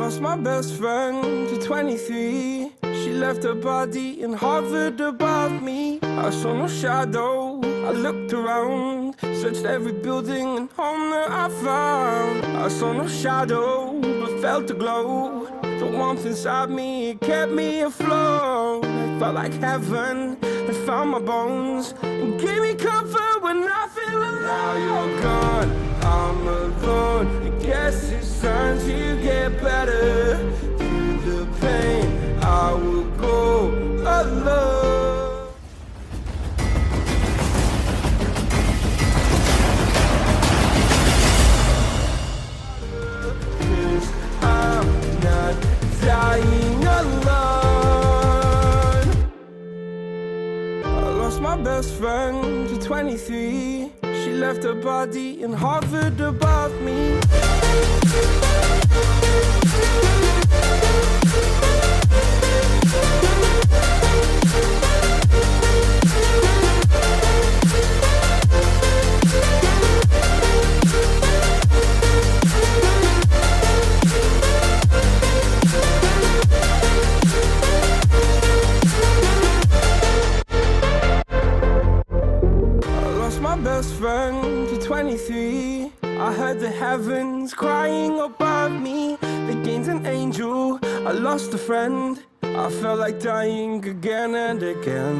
lost my best friend to 23. She left her body and hovered above me. I saw no shadow, I looked around, searched every building and home that I found. I saw no shadow, but felt the glow. The warmth inside me, it kept me afloat. It felt like heaven had found my bones and gave me comfort when I feel alone. Now you're gone, I'm alone. I guess it's time to get better. Through the pain, I will go alone. Dying alone. I lost my best friend to 23. She left her body and hovered above me. Best friend to 23. I heard the heavens crying above me. They gained an angel, I lost a friend. I felt like dying again and again.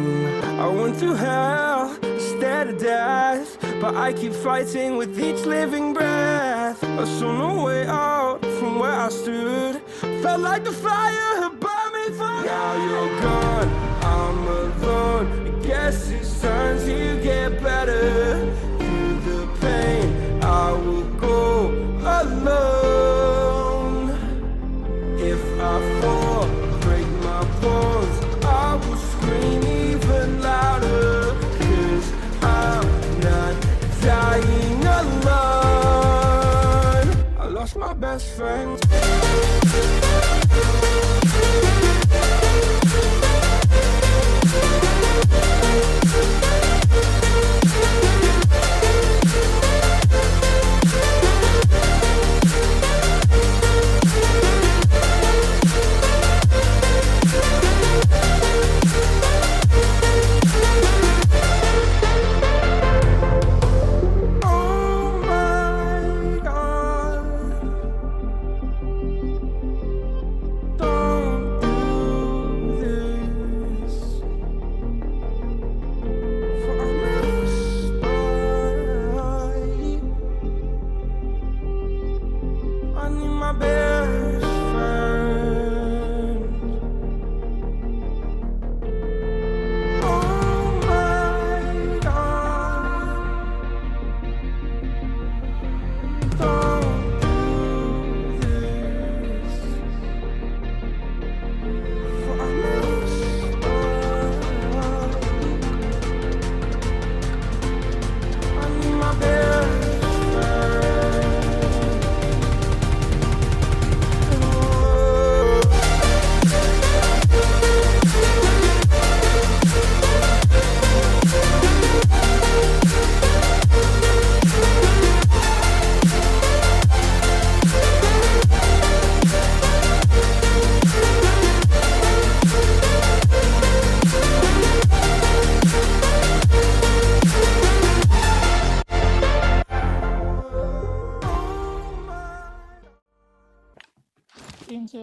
I went through hell, stared at death, but I keep fighting with each living breath. I saw no way out from where I stood. Felt like the fire had burned me for. Now you're gone, I'm alone. I guess it's time to get better. Through the pain, I will go alone. If I fall, break my bones, I will scream even louder. 'Cause I'm not dying alone. I lost my best friend.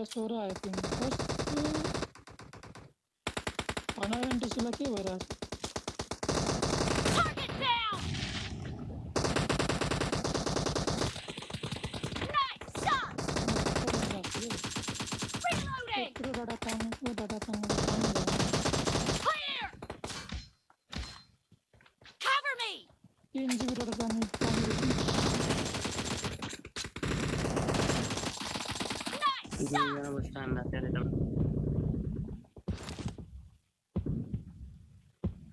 Store, I think first 120 laki whereas target down. Nice shot. Reloading. Clear. Cover me.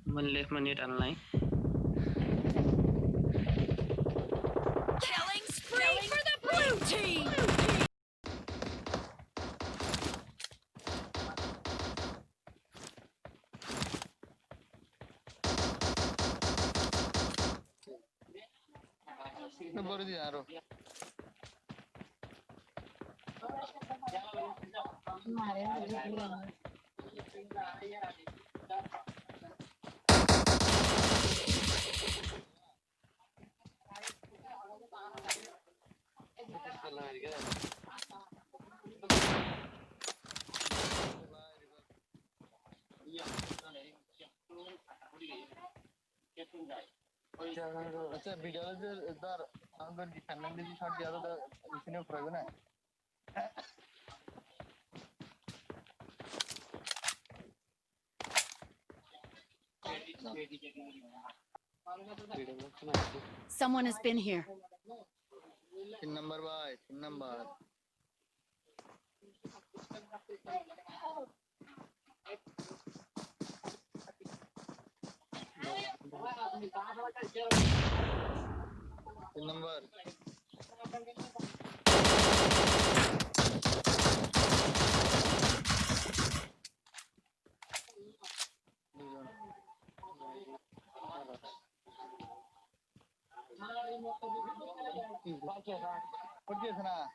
One left minute online. Killing spree for the blue team. अच्छा video इधर अंदर की family की shot ज्यादा तो इसने problem है Someone has been here. तीन नंबर भाई तीन नंबर तीन नंबर What is na?